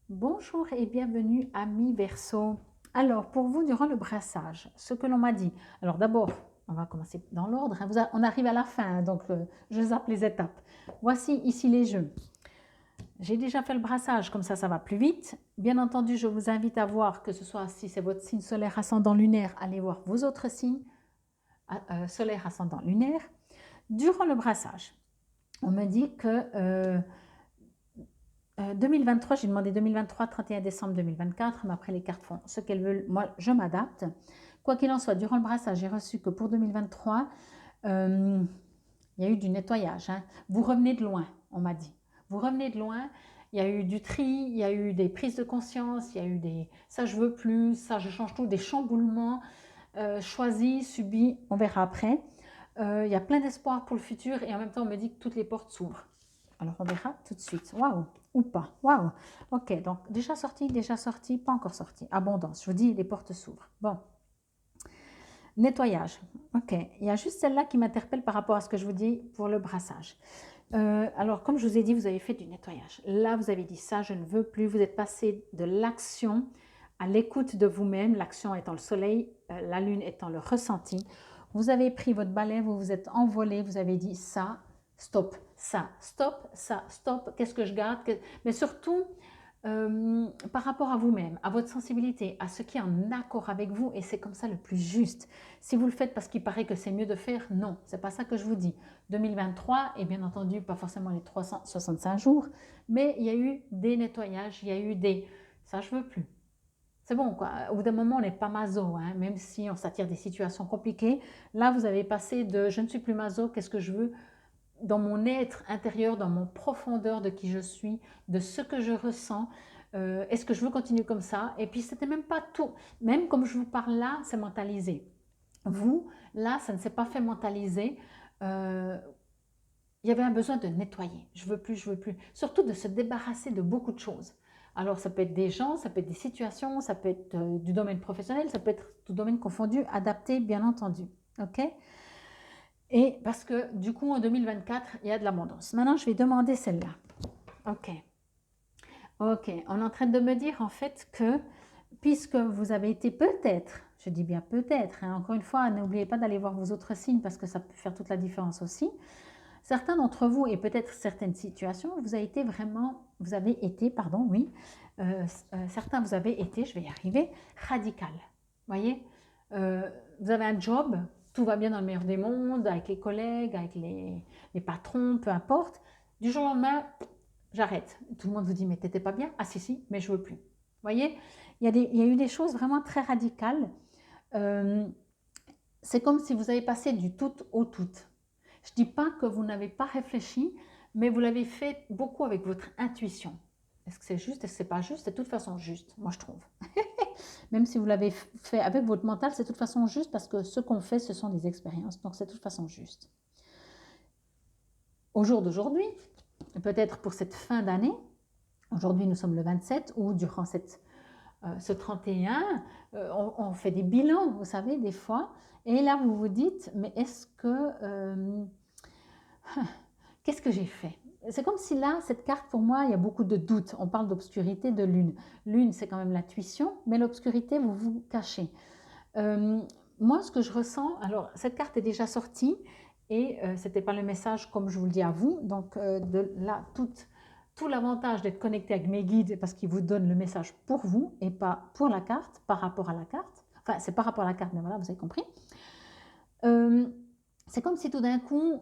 Bonjour et bienvenue amis Verseau. Alors pour vous durant le brassage, ce que l'on m'a dit. Alors d'abord, on va commencer dans l'ordre, hein. On arrive à la fin, hein, donc je zappe les étapes. Voici ici les jeux. J'ai déjà fait le brassage, comme ça va plus vite. Bien entendu, je vous invite à voir, que ce soit si c'est votre signe solaire ascendant lunaire, allez voir vos autres signes solaire ascendant lunaire. Durant le brassage, on me dit que 2023, j'ai demandé 2023, 31 décembre 2024, mais après les cartes font ce qu'elles veulent, moi je m'adapte. Quoi qu'il en soit, durant le brassage, j'ai reçu que pour 2023, il y a eu du nettoyage, hein. Vous revenez de loin, on m'a dit. Vous revenez de loin, il y a eu du tri, il y a eu des prises de conscience, il y a eu des ça je veux plus, ça je change tout, des chamboulements choisis, subis, on verra après. Il y a plein d'espoir pour le futur et en même temps on me dit que toutes les portes s'ouvrent. Alors on verra tout de suite. Waouh, ou pas. Waouh. Ok, donc déjà sorti, pas encore sorti. Abondance. Je vous dis, les portes s'ouvrent. Bon. Nettoyage. Ok. Il y a juste celle-là qui m'interpelle par rapport à ce que je vous dis pour le brassage. Alors, comme je vous ai dit, vous avez fait du nettoyage. Là, vous avez dit ça, je ne veux plus. Vous êtes passé de l'action à l'écoute de vous-même, l'action étant le soleil, la lune étant le ressenti. Vous avez pris votre balai, vous vous êtes envolé, vous avez dit ça, stop, ça, stop, ça, stop, qu'est-ce que je garde, mais surtout par rapport à vous-même, à votre sensibilité, à ce qui est en accord avec vous, et c'est comme ça le plus juste. Si vous le faites parce qu'il paraît que c'est mieux de faire, non, c'est pas ça que je vous dis. 2023, et bien entendu pas forcément les 365 jours, mais il y a eu des nettoyages, il y a eu des... Ça, je veux plus. C'est bon, quoi. Au bout d'un moment, on n'est pas maso, hein, même si on s'attire des situations compliquées. Là, vous avez passé de je ne suis plus maso, qu'est-ce que je veux dans mon être intérieur, dans mon profondeur de qui je suis, de ce que je ressens. Est-ce que je veux continuer comme ça? Et puis, c'était même pas tout. Même comme je vous parle là, c'est mentalisé. Vous, là, ça ne s'est pas fait mentaliser. Euh, il y avait un besoin de nettoyer. Je veux plus, je veux plus. Surtout de se débarrasser de beaucoup de choses. Alors, ça peut être des gens, ça peut être des situations, ça peut être du domaine professionnel, ça peut être tout domaine confondu, adapté, bien entendu. OK? Et parce que du coup, en 2024, il y a de l'abondance. Maintenant, je vais demander celle-là. OK. OK. On est en train de me dire en fait que, puisque vous avez été peut-être, je dis bien peut-être, hein, encore une fois, n'oubliez pas d'aller voir vos autres signes parce que ça peut faire toute la différence aussi. Certains d'entre vous, et peut-être certaines situations, vous avez été, pardon, oui, certains vous avez été, je vais y arriver, radical. Vous voyez, vous avez un job, tout va bien dans le meilleur des mondes, avec les collègues, avec les patrons, peu importe. Du jour au lendemain, j'arrête. Tout le monde vous dit, mais t'étais pas bien? Ah si, si, mais je veux plus. Vous voyez, il y a eu des choses vraiment très radicales. Euh, c'est comme si vous avez passé du tout au tout. Je ne dis pas que vous n'avez pas réfléchi, mais vous l'avez fait beaucoup avec votre intuition. Est-ce que c'est juste? Est-ce que c'est pas juste? C'est de toute façon juste, moi je trouve. Même si vous l'avez fait avec votre mental, c'est de toute façon juste parce que ce qu'on fait, ce sont des expériences. Donc c'est de toute façon juste. Au jour d'aujourd'hui, peut-être pour cette fin d'année, aujourd'hui nous sommes le 27, ou durant ce 31, on fait des bilans, vous savez, des fois. Et là, vous vous dites, mais est-ce que... qu'est-ce que j'ai fait? C'est comme si là, cette carte, pour moi, il y a beaucoup de doutes. On parle d'obscurité, de lune. Lune, c'est quand même l'intuition, mais l'obscurité, vous vous cachez. Euh, Moi, ce que je ressens, alors, cette carte est déjà sortie et ce n'était pas le message comme je vous le dis à vous. Donc, de là, tout l'avantage d'être connecté avec mes guides, parce qu'ils vous donnent le message pour vous et pas pour la carte, par rapport à la carte. Enfin, c'est par rapport à la carte, mais voilà, vous avez compris. Euh, c'est comme si tout d'un coup,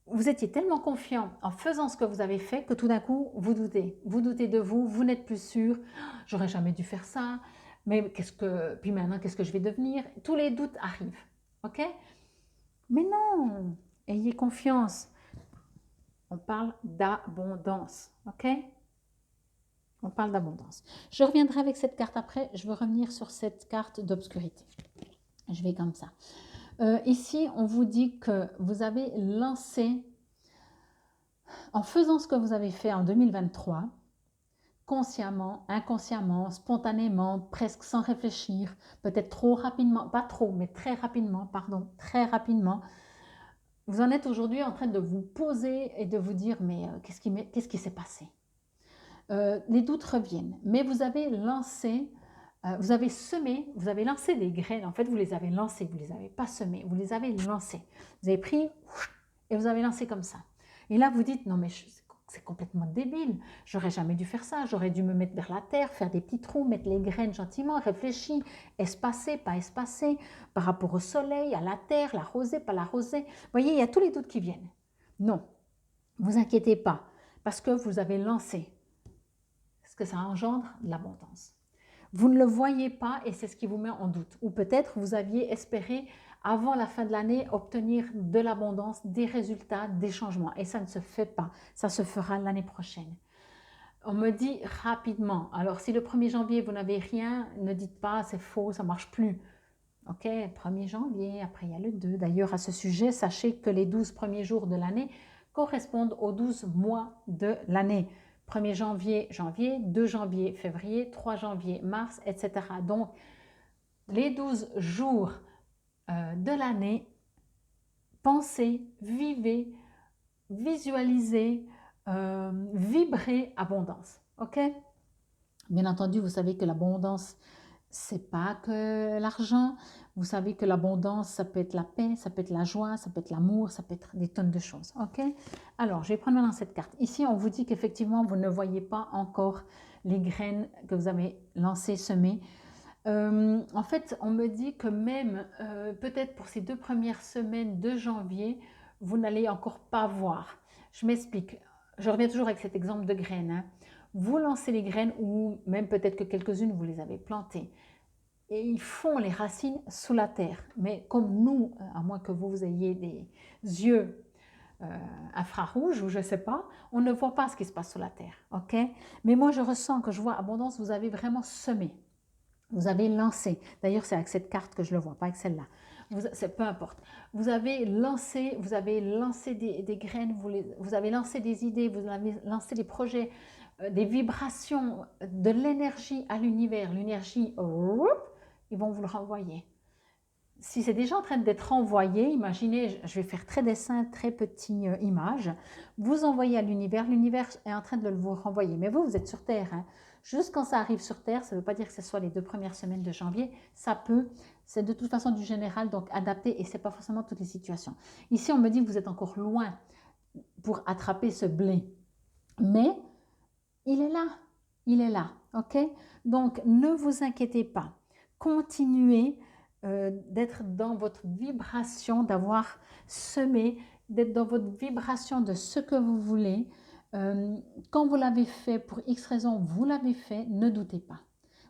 vous étiez tellement confiant en faisant ce que vous avez fait que tout d'un coup, vous doutez. Vous doutez de vous, vous n'êtes plus sûr. J'aurais jamais dû faire ça. Mais puis maintenant, qu'est-ce que je vais devenir? Tous les doutes arrivent. OK? Mais non, ayez confiance. On parle d'abondance. OK? On parle d'abondance. Je reviendrai avec cette carte après. Je veux revenir sur cette carte d'obscurité. Je vais comme ça. Ici, on vous dit que vous avez lancé, en faisant ce que vous avez fait en 2023, consciemment, inconsciemment, spontanément, presque sans réfléchir, peut-être trop rapidement, pas trop, mais très rapidement, pardon, très rapidement, vous en êtes aujourd'hui en train de vous poser et de vous dire, mais qu'est-ce qui s'est passé? les doutes reviennent. Mais vous avez lancé, vous avez semé, vous avez lancé des graines. En fait, vous les avez lancées, vous ne les avez pas semées, vous les avez lancées. Vous avez pris et vous avez lancé comme ça. Et là, vous dites, non mais c'est complètement débile, j'aurais jamais dû faire ça, j'aurais dû me mettre vers la terre, faire des petits trous, mettre les graines gentiment, réfléchir, espacer, pas espacer, par rapport au soleil, à la terre, l'arroser, pas l'arroser. Vous voyez, il y a tous les doutes qui viennent. Non, vous inquiétez pas, parce que vous avez lancé. Parce que ça engendre de l'abondance. Vous ne le voyez pas et c'est ce qui vous met en doute. Ou peut-être vous aviez espéré avant la fin de l'année obtenir de l'abondance, des résultats, des changements. Et ça ne se fait pas. Ça se fera l'année prochaine. On me dit rapidement. Alors si le 1er janvier vous n'avez rien, ne dites pas c'est faux, ça ne marche plus. Ok, 1er janvier, après il y a le 2. D'ailleurs à ce sujet, sachez que les 12 premiers jours de l'année correspondent aux 12 mois de l'année. 1er janvier, janvier, 2 janvier, février, 3 janvier, mars, etc. Donc, les 12 jours de l'année, pensez, vivez, visualisez, vibrez abondance. Ok? Bien entendu, vous savez que l'abondance, c'est pas que l'argent. Vous savez que l'abondance, ça peut être la paix, ça peut être la joie, ça peut être l'amour, ça peut être des tonnes de choses. Ok? Alors, je vais prendre maintenant cette carte. Ici, on vous dit qu'effectivement, vous ne voyez pas encore les graines que vous avez lancées, semées. En fait, on me dit que même peut-être pour ces 2 premières semaines de janvier, vous n'allez encore pas voir. Je m'explique. Je reviens toujours avec cet exemple de graines. Hein. Vous lancez les graines ou même peut-être que quelques-unes, vous les avez plantées. Et ils font les racines sous la terre. Mais comme nous, à moins que vous ayez des yeux infrarouges ou je ne sais pas, on ne voit pas ce qui se passe sous la terre. Ok? Mais moi, je ressens que je vois abondance, vous avez vraiment semé. Vous avez lancé. D'ailleurs, c'est avec cette carte que je le vois, pas avec celle-là. Peu importe. Vous avez lancé des graines, vous avez lancé des idées, vous avez lancé des projets, des vibrations, de l'énergie à l'univers. L'énergie, ils vont vous le renvoyer. Si c'est déjà en train d'être envoyé, imaginez, je vais faire très dessin, très petite image, vous envoyez à l'univers est en train de vous renvoyer. Mais vous êtes sur Terre. Hein. Juste quand ça arrive sur Terre, ça ne veut pas dire que ce soit les 2 premières semaines de janvier, ça peut, c'est de toute façon du général, donc adapté et ce n'est pas forcément toutes les situations. Ici, on me dit que vous êtes encore loin pour attraper ce blé, mais il est là, ok? Donc, ne vous inquiétez pas, continuez d'être dans votre vibration, d'avoir semé, d'être dans votre vibration de ce que vous voulez. Quand vous l'avez fait, pour X raison, vous l'avez fait, ne doutez pas.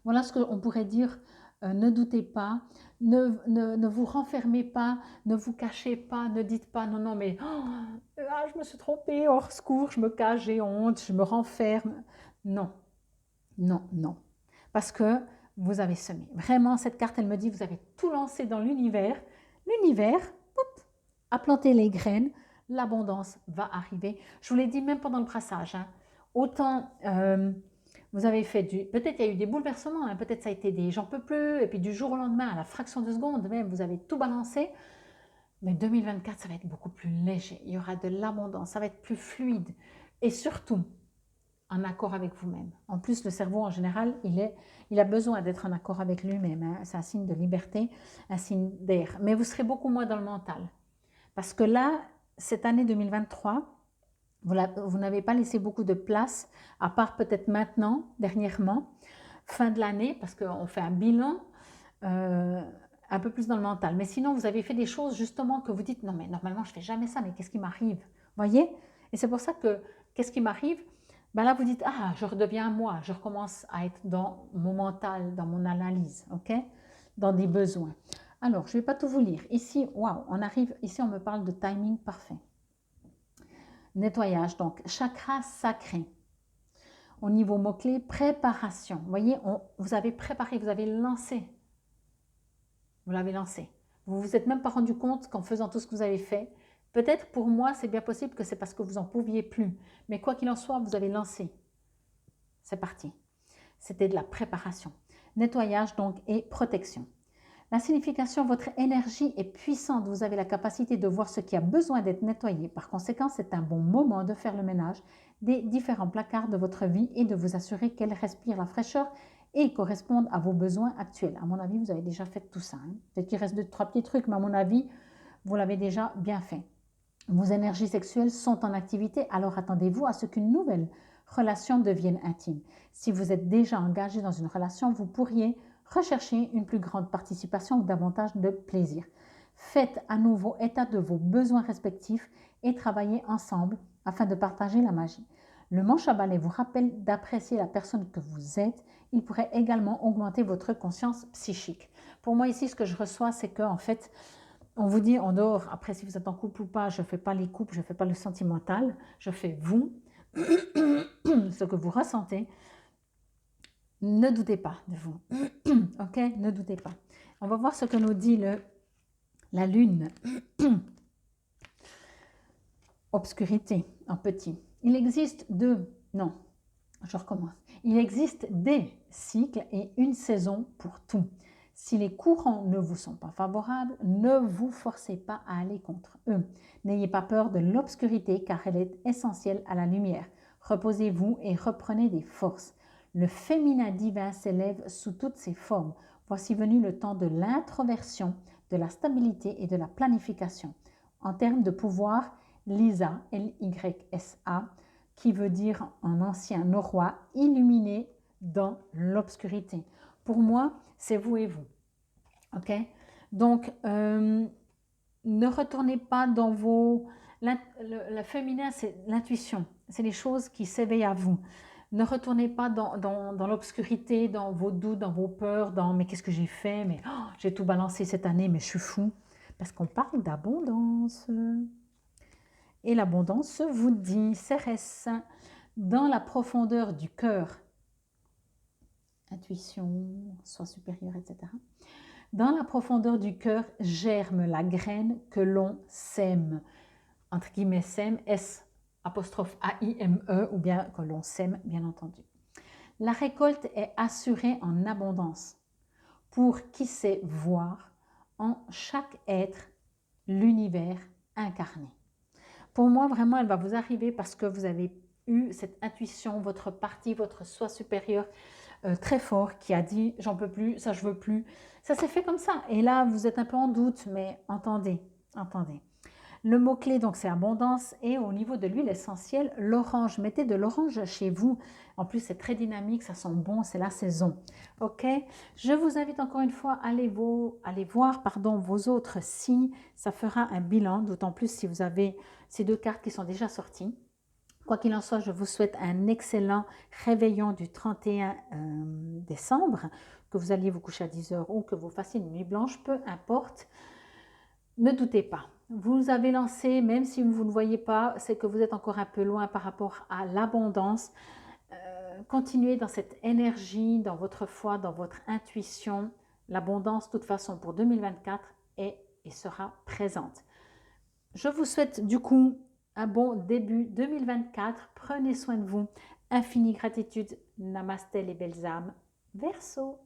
Voilà ce qu'on pourrait dire, ne doutez pas, ne vous renfermez pas, ne vous cachez pas, ne dites pas non, non, mais je me suis trompée, hors secours, je me cache, j'ai honte, je me renferme. Non, non, non. Parce que vous avez semé. Vraiment, cette carte, elle me dit, vous avez tout lancé dans l'univers. L'univers a planté les graines. L'abondance va arriver. Je vous l'ai dit même pendant le brassage. Hein. Autant vous avez fait peut-être il y a eu des bouleversements. Hein. Peut-être ça a été des j'en peux plus. Et puis du jour au lendemain, à la fraction de seconde, même, vous avez tout balancé. Mais 2024, ça va être beaucoup plus léger. Il y aura de l'abondance. Ça va être plus fluide. Et surtout, en accord avec vous-même. En plus, le cerveau, en général, il a besoin d'être en accord avec lui-même. Hein. C'est un signe de liberté, un signe d'air. Mais vous serez beaucoup moins dans le mental. Parce que là, cette année 2023, vous n'avez pas laissé beaucoup de place, à part peut-être maintenant, dernièrement, fin de l'année, parce qu'on fait un bilan un peu plus dans le mental. Mais sinon, vous avez fait des choses justement que vous dites, non mais normalement, je ne fais jamais ça, mais qu'est-ce qui m'arrive? Vous voyez? Et c'est pour ça que, qu'est-ce qui m'arrive? Ben là, vous dites, ah, je redeviens moi, je recommence à être dans mon mental, dans mon analyse, ok? Dans des besoins. Alors, je ne vais pas tout vous lire. Ici, waouh, on arrive, ici, on me parle de timing parfait. Nettoyage, donc, chakra sacré. Au niveau mot-clé, préparation. Vous voyez, vous avez préparé, vous avez lancé. Vous l'avez lancé. Vous ne vous êtes même pas rendu compte qu'en faisant tout ce que vous avez fait, peut-être pour moi, c'est bien possible que c'est parce que vous n'en pouviez plus. Mais quoi qu'il en soit, vous avez lancé. C'est parti. C'était de la préparation. Nettoyage donc et protection. La signification, votre énergie est puissante. Vous avez la capacité de voir ce qui a besoin d'être nettoyé. Par conséquent, c'est un bon moment de faire le ménage des différents placards de votre vie et de vous assurer qu'elles respirent la fraîcheur et correspondent à vos besoins actuels. À mon avis, vous avez déjà fait tout ça. Peut-être qu'il reste 2-3 petits trucs, mais à mon avis, vous l'avez déjà bien fait. Vos énergies sexuelles sont en activité, alors attendez-vous à ce qu'une nouvelle relation devienne intime. Si vous êtes déjà engagé dans une relation, vous pourriez rechercher une plus grande participation ou davantage de plaisir. Faites à nouveau état de vos besoins respectifs et travaillez ensemble afin de partager la magie. Le manche à balai vous rappelle d'apprécier la personne que vous êtes. Il pourrait également augmenter votre conscience psychique. Pour moi ici, ce que je reçois, c'est qu'en fait, on vous dit en dehors, après si vous êtes en couple ou pas, je ne fais pas les couples, je ne fais pas le sentimental, je fais vous, ce que vous ressentez. Ne doutez pas de vous, ok? Ne doutez pas. On va voir ce que nous dit la lune. Obscurité, en petit. Il existe je recommence. Il existe des cycles et une saison pour tout. Si les courants ne vous sont pas favorables, ne vous forcez pas à aller contre eux. N'ayez pas peur de l'obscurité car elle est essentielle à la lumière. Reposez-vous et reprenez des forces. Le féminin divin s'élève sous toutes ses formes. Voici venu le temps de l'introversion, de la stabilité et de la planification. En termes de pouvoir, Lysa, Lysa, qui veut dire en ancien norrois, illuminé dans l'obscurité. Pour moi, c'est vous et vous. Ok? Donc, ne retournez pas dans vos... Le féminin, c'est l'intuition. C'est les choses qui s'éveillent à vous. Ne retournez pas dans l'obscurité, dans vos doutes, dans vos peurs, dans « mais qu'est-ce que j'ai fait? Mais j'ai tout balancé cette année, mais je suis fou. » Parce qu'on parle d'abondance. Et l'abondance vous dit, Cérès, dans la profondeur du cœur, intuition, soi supérieur, etc. Dans la profondeur du cœur germe la graine que l'on sème. Entre guillemets, sème, S apostrophe A-I-M-E, ou bien que l'on sème, bien entendu. La récolte est assurée en abondance pour qui sait voir en chaque être l'univers incarné. Pour moi, vraiment, elle va vous arriver parce que vous avez eu cette intuition, votre partie, votre soi supérieur très fort qui a dit « j'en peux plus, ça je veux plus ». Ça s'est fait comme ça. Et là, vous êtes un peu en doute, mais entendez, entendez. Le mot-clé, donc, c'est abondance. Et au niveau de l'huile essentielle, l'orange. Mettez de l'orange chez vous. En plus, c'est très dynamique, ça sent bon, c'est la saison. OK? Je vous invite encore une fois à aller voir vos autres signes. Ça fera un bilan, d'autant plus si vous avez ces deux cartes qui sont déjà sorties. Quoi qu'il en soit, je vous souhaite un excellent réveillon du 31 décembre, que vous alliez vous coucher à 10 h ou que vous fassiez une nuit blanche, peu importe. Ne doutez pas. Vous avez lancé, même si vous ne voyez pas, c'est que vous êtes encore un peu loin par rapport à l'abondance. Continuez dans cette énergie, dans votre foi, dans votre intuition. L'abondance, de toute façon, pour 2024 est et sera présente. Je vous souhaite du coup un bon début 2024. Prenez soin de vous. Infinie gratitude. Namasté les belles âmes. Verseau.